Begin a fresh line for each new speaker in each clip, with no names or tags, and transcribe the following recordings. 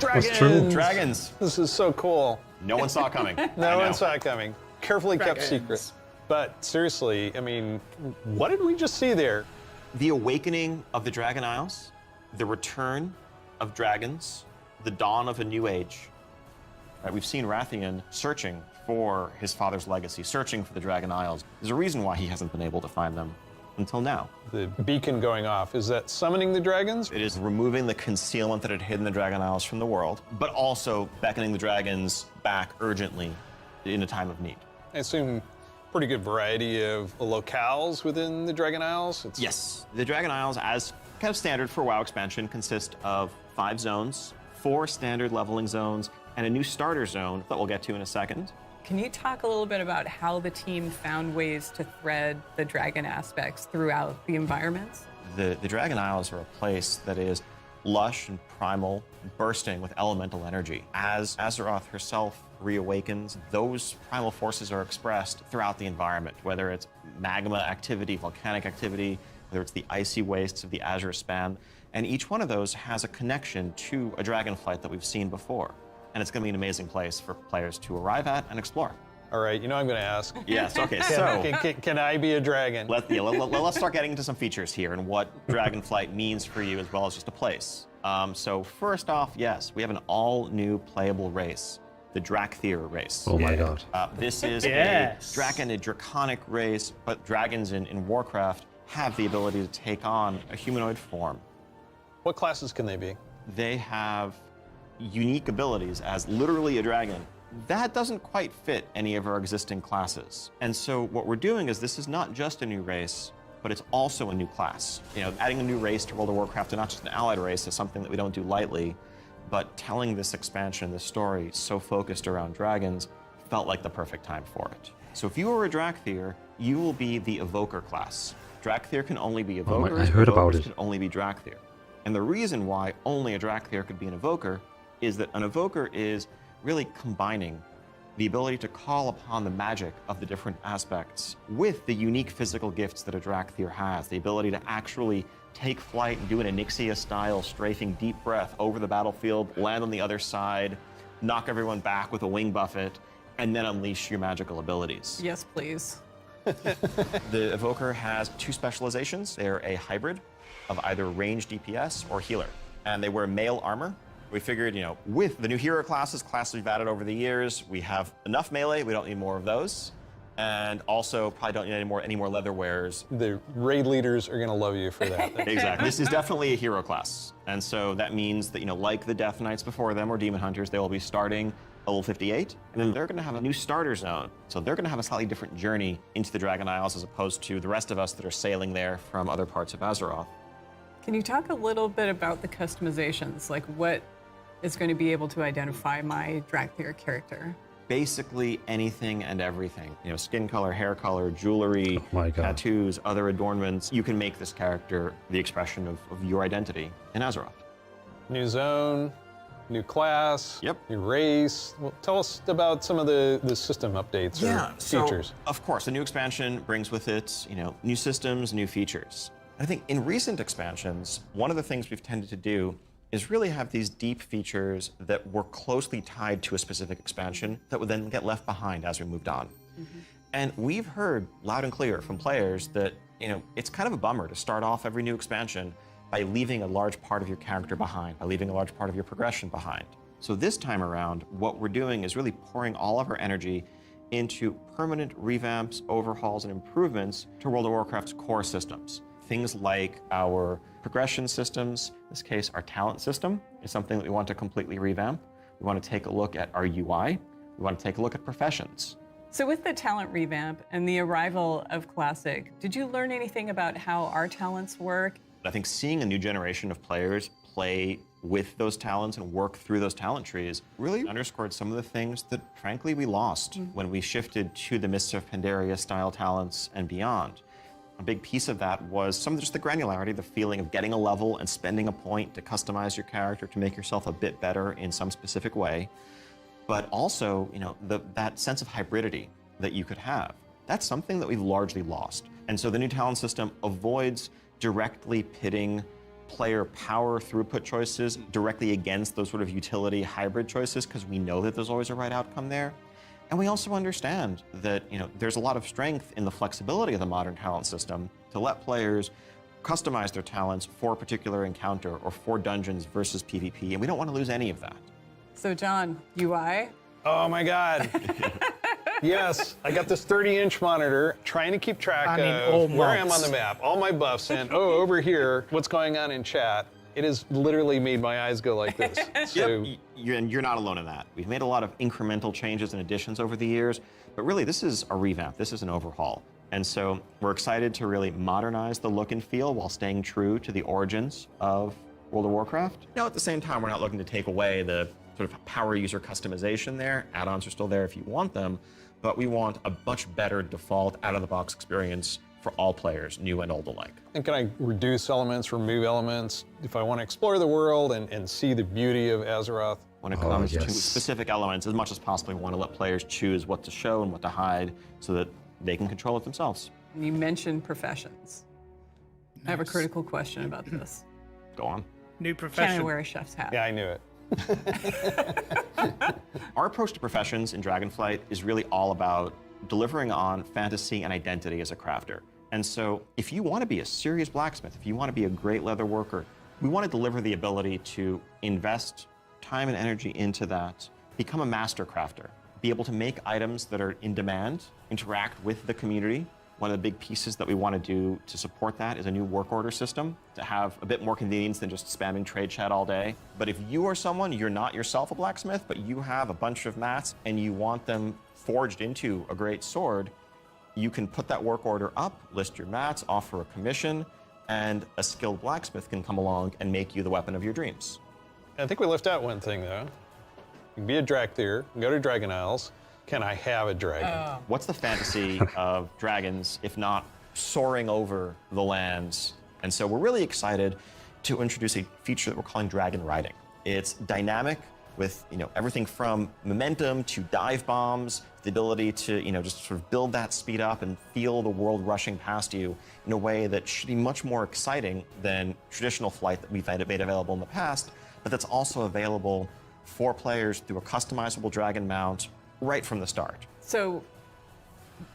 Dragons!
Dragons.
This is so cool.
No one saw it coming.
No one saw it coming. Carefully kept secret. But seriously, I mean, what did we just see there?
The awakening of the Dragon Isles, the return of dragons, the dawn of a new age. Right, we've seen Wrathion searching for his father's legacy, searching for the Dragon Isles. There's a reason why he hasn't been able to find them until now.
The beacon going off, is that summoning the dragons?
It is removing the concealment that had hidden the Dragon Isles from the world, but also beckoning the dragons back urgently in a time of need.
I assume pretty good variety of locales within the Dragon Isles?
Yes. The Dragon Isles, as kind of standard for WoW expansion, consist of 5 zones, 4 standard leveling zones, and a new starter zone that we'll get to in a second.
Can you talk a little bit about how the team found ways to thread the dragon aspects throughout the environments?
The Dragon Isles are a place that is lush and primal, bursting with elemental energy. As Azeroth herself reawakens, those primal forces are expressed throughout the environment, whether it's magma activity, volcanic activity, whether it's the icy wastes of the Azure Span, and each one of those has a connection to a dragonflight that we've seen before. And it's going to be an amazing place for players to arrive at and explore.
All right, you know I'm going to ask.
Yes, okay, so...
Can I be a dragon?
Let's start getting into some features here and what Dragonflight means for you as well as just a place. So first off, yes, we have an all-new playable race, the Drakthir race.
Oh my god.
This is a draconic race, but dragons in Warcraft have the ability to take on a humanoid form.
What classes can they be?
They have unique abilities as literally a dragon. That doesn't quite fit any of our existing classes. And so what we're doing is this is not just a new race, but it's also a new class. You know, adding a new race to World of Warcraft, and not just an allied race, is something that we don't do lightly, but telling this expansion, this story, so focused around dragons, felt like the perfect time for it. So if you were a Drakthir, you will be the Evoker class. Drakthir can only be Evokers,
I heard about it.
can only be Drakthir. And the reason why only a Drakthir could be an Evoker is that an Evoker is really combining the ability to call upon the magic of the different aspects with the unique physical gifts that a Drakthir has, the ability to actually take flight and do an Onyxia-style strafing deep breath over the battlefield, land on the other side, knock everyone back with a wing buffet, and then unleash your magical abilities.
Yes, please.
The Evoker has 2 specializations. They're a hybrid of either ranged DPS or healer, and they wear male armor. We figured, you know, with the new hero classes we've added over the years, we have enough melee, we don't need more of those. And also probably don't need any more leather wearers.
The raid leaders are gonna love you for that.
Exactly, this is definitely a hero class. And so that means that, you know, like the Death Knights before them or Demon Hunters, they will be starting level 58, and then they're gonna have a new starter zone. So they're gonna have a slightly different journey into the Dragon Isles as opposed to the rest of us that are sailing there from other parts of Azeroth.
Can you talk a little bit about the customizations? Like what is going to be able to identify my Drakthir character?
Basically anything and everything. You know, skin color, hair color, jewelry, tattoos, other adornments. You can make this character the expression of your identity in Azeroth.
New zone, new class,
yep.
New race. Well, tell us about some of the system updates or features.
So, of course, the new expansion brings with it, you know, new systems, new features. I think in recent expansions, one of the things we've tended to do is really have these deep features that were closely tied to a specific expansion that would then get left behind as we moved on. And we've heard loud and clear from players that, you know, it's kind of a bummer to start off every new expansion by leaving a large part of your character behind, by leaving a large part of your progression behind. So this time around, what we're doing is really pouring all of our energy into permanent revamps, overhauls, and improvements to World of Warcraft's core systems. Things like our progression systems, in this case, our talent system is something that we want to completely revamp. We want to take a look at our UI. We want to take a look at professions.
So with the talent revamp and the arrival of Classic, did you learn anything about how our talents work?
I think seeing a new generation of players play with those talents and work through those talent trees really underscored some of the things that, frankly, we lost when we shifted to the Mists of Pandaria style talents and beyond. A big piece of that was just the granularity, the feeling of getting a level and spending a point to customize your character to make yourself a bit better in some specific way. But also, you know, that sense of hybridity that you could have. That's something that we've largely lost. And so the new talent system avoids directly pitting player power throughput choices directly against those sort of utility hybrid choices, because we know that there's always a right outcome there. And we also understand that there's a lot of strength in the flexibility of the modern talent system to let players customize their talents for a particular encounter or for dungeons versus PvP, and we don't want to lose any of that.
So John, UI?
Oh my God. Yes, I got this 30-inch monitor trying to keep track of where I am on the map, all my buffs, and over here, what's going on in chat. It has literally made my eyes go like this. So,
And you're not alone in that. We've made a lot of incremental changes and additions over the years, but really this is a revamp, this is an overhaul. And so we're excited to really modernize the look and feel while staying true to the origins of World of Warcraft. Now at the same time, we're not looking to take away the sort of power user customization there. Add-ons are still there if you want them, but we want a much better default out-of-the-box experience for all players, new and old alike.
and can I reduce elements, remove elements? If I want to explore the world and see the beauty of Azeroth,
When it comes to specific elements, as much as possible, we want to let players choose what to show and what to hide so that they can control it themselves.
You mentioned professions. I have a critical question about this.
Go on.
New
Can I
profession.
wear a chef's hat?
yeah, I knew it.
Our approach to professions in Dragonflight is really all about delivering on fantasy and identity as a crafter. And so if you want to be a serious blacksmith, if you want to be a great leather worker, we want to deliver the ability to invest time and energy into that, become a master crafter, be able to make items that are in demand, interact with the community. One of the big pieces that we want to do to support that is a new work order system to have a bit more convenience than just spamming trade chat all day. But if you are someone, you're not yourself a blacksmith, but you have a bunch of mats and you want them forged into a great sword, you can put that work order up, list your mats, offer a commission, and a skilled blacksmith can come along and make you the weapon of your dreams.
I think we left out one thing, though. You can be a Dracthyr, go to Dragon Isles. Can I have a dragon?
What's the fantasy of dragons if not soaring over the lands? And so we're really excited to introduce a feature that we're calling dragon riding. It's dynamic with everything from momentum to dive bombs, the ability to just sort of build that speed up and feel the world rushing past you in a way that should be much more exciting than traditional flight that we've made available in the past, but that's also available for players through a customizable dragon mount right from the start.
So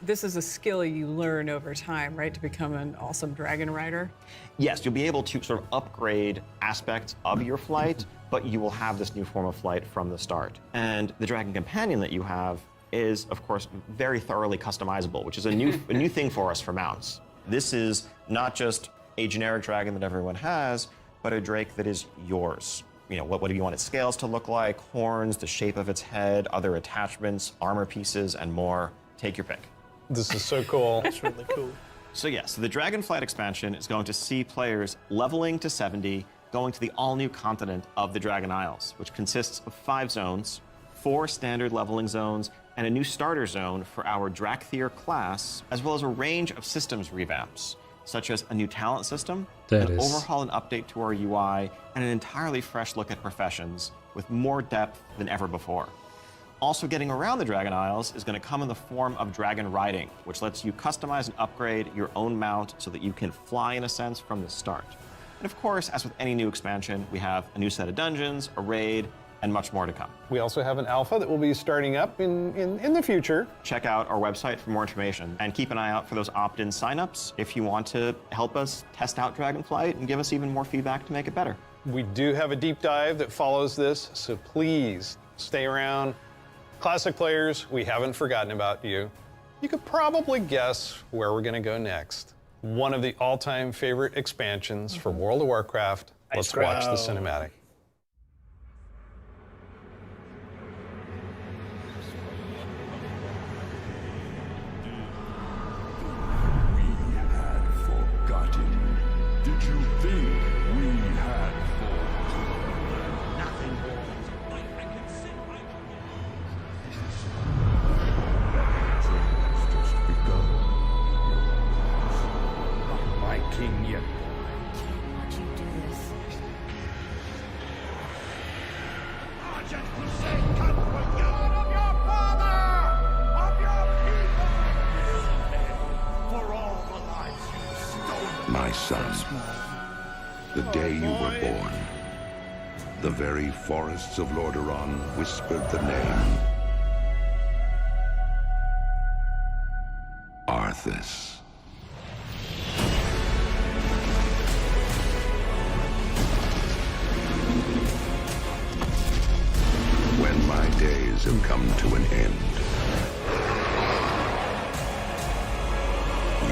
this is a skill you learn over time, right, to become an awesome dragon rider?
Yes, you'll be able to sort of upgrade aspects of your flight, but you will have this new form of flight from the start. And the dragon companion that you have is, of course, very thoroughly customizable, which is a new thing for us for mounts. This is not just a generic dragon that everyone has, but a drake that is yours. What do you want its scales to look like, horns, the shape of its head, other attachments, armor pieces, and more. Take your pick.
This is so cool.
That's really cool.
So the Dragonflight expansion is going to see players leveling to 70, going to the all-new continent of the Dragon Isles, which consists of 5 zones, 4 standard leveling zones, and a new starter zone for our Dracthyr class, as well as a range of systems revamps, such as a new talent system, an overhaul and update to our UI, and an entirely fresh look at professions with more depth than ever before. Also getting around the Dragon Isles is going to come in the form of dragon riding, which lets you customize and upgrade your own mount so that you can fly in a sense from the start. And of course, as with any new expansion, we have a new set of dungeons, a raid, and much more to come.
We also have an alpha that will be starting up in the future.
Check out our website for more information and keep an eye out for those opt-in signups if you want to help us test out Dragonflight and give us even more feedback to make it better.
We do have a deep dive that follows this, so please stay around. Classic players, we haven't forgotten about you. You could probably guess where we're going to go next. One of the all-time favorite expansions for World of Warcraft. Let's watch the cinematic.
Did you think we had forgotten?
Nothing, boys. I can sit right
It's just begun.
Not my king yet.
Watch you do this.
Argent Crusade come for you and of your father! Of your people! For all the lives you stole.
My son, The day you were born, the very forests of Lordaeron whispered the name Arthas. When my days have come to an end,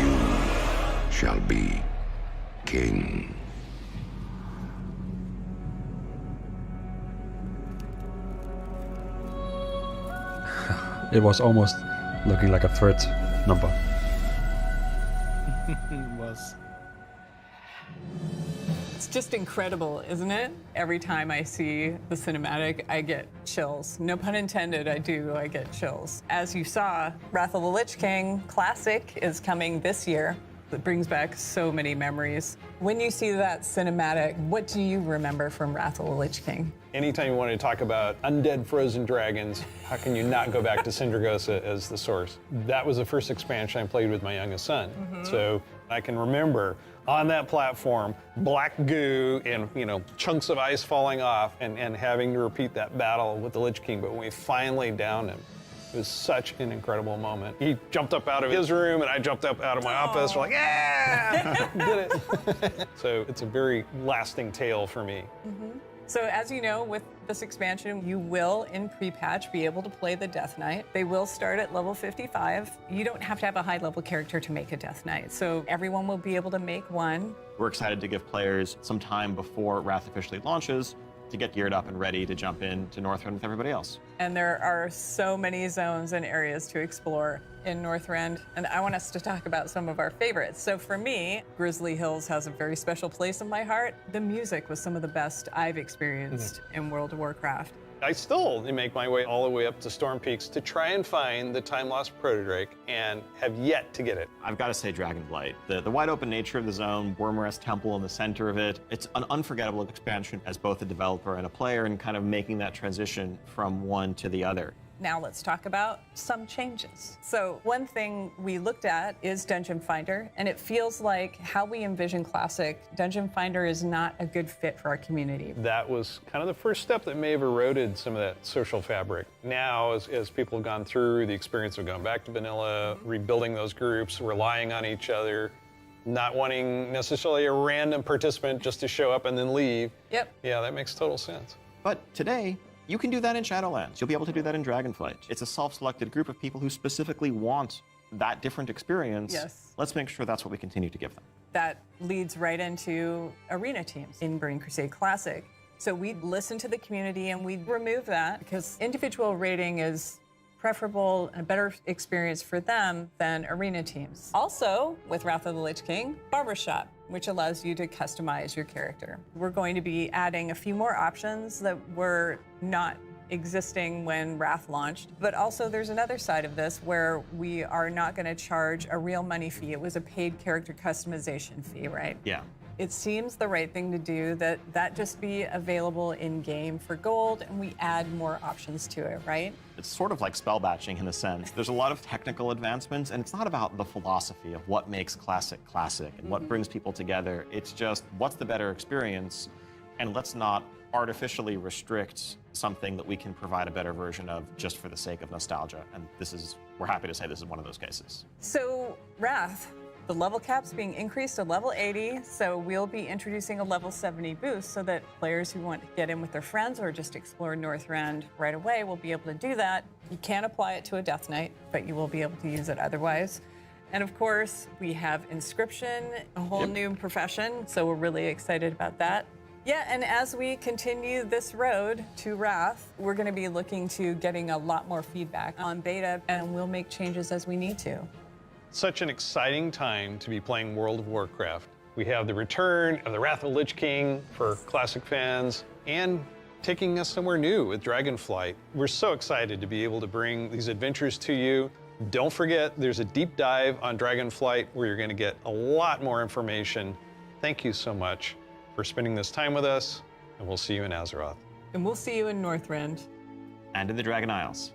you shall be king.
It was almost looking like a third number.
Was.
It's just incredible, isn't it? Every time I see the cinematic, I get chills. No pun intended, I get chills. As you saw, Wrath of the Lich King Classic is coming this year. It brings back so many memories. When you see that cinematic, what do you remember from Wrath of the Lich King?
Anytime you want to talk about undead frozen dragons, how can you not go back to Sindragosa as the source? That was the first expansion I played with my youngest son. So I can remember on that platform, black goo and chunks of ice falling off and having to repeat that battle with the Lich King. But when we finally downed him, it was such an incredible moment. He jumped up out of his room and I jumped up out of my office. We're like, yeah, did it. So it's a very lasting tale for me.
So as you know, with this expansion, you will, in pre-patch, be able to play the Death Knight. They will start at level 55. You don't have to have a high-level character to make a Death Knight, so everyone will be able to make one.
We're excited to give players some time before Wrath officially launches to get geared up and ready to jump into Northrend with everybody else.
And there are so many zones and areas to explore in Northrend, and I want us to talk about some of our favorites. So for me, Grizzly Hills has a very special place in my heart. The music was some of the best I've experienced in World of Warcraft.
I still make my way all the way up to Storm Peaks to try and find the time-lost Proto-Drake and have yet to get it.
I've got to say Dragonflight. The wide open nature of the zone, Wormrest Temple in the center of it, it's an unforgettable expansion as both a developer and a player and kind of making that transition from one to the other.
Now let's talk about some changes. So one thing we looked at is Dungeon Finder, and it feels like how we envision Classic, Dungeon Finder is not a good fit for our community.
That was kind of the first step that may have eroded some of that social fabric. Now, as people have gone through the experience of going back to vanilla, rebuilding those groups, relying on each other, not wanting necessarily a random participant just to show up and then leave.
Yep.
Yeah, that makes total sense.
But today, you can do that in Shadowlands. You'll be able to do that in Dragonflight. It's a self-selected group of people who specifically want that different experience.
Yes.
Let's make sure that's what we continue to give them.
That leads right into arena teams in Burning Crusade Classic. So we listen to the community and we remove that because individual rating is preferable and a better experience for them than arena teams. Also, with Wrath of the Lich King, Barbershop, which allows you to customize your character. We're going to be adding a few more options that were not existing when Wrath launched, but also there's another side of this where we are not going to charge a real money fee. It was a paid character customization fee, right?
Yeah.
It seems the right thing to do that just be available in-game for gold and we add more options to it, right?
It's sort of like spell batching in a sense. There's a lot of technical advancements, and it's not about the philosophy of what makes Classic classic and what brings people together. It's just what's the better experience, and let's not artificially restrict something that we can provide a better version of just for the sake of nostalgia. And we're happy to say this is one of those cases.
So, Wrath, the level cap's being increased to level 80, so we'll be introducing a level 70 boost so that players who want to get in with their friends or just explore Northrend right away will be able to do that. You can't apply it to a Death Knight, but you will be able to use it otherwise. And of course, we have Inscription, a whole new profession, so we're really excited about that. Yeah, and as we continue this road to Wrath, we're going to be looking to getting a lot more feedback on beta, and we'll make changes as we need to.
Such an exciting time to be playing World of Warcraft. We have the return of the Wrath of the Lich King for Classic fans, and taking us somewhere new with Dragonflight. We're so excited to be able to bring these adventures to you. Don't forget, there's a deep dive on Dragonflight where you're going to get a lot more information. Thank you so much for spending this time with us, and we'll see you in Azeroth.
And we'll see you in Northrend.
And in the Dragon Isles.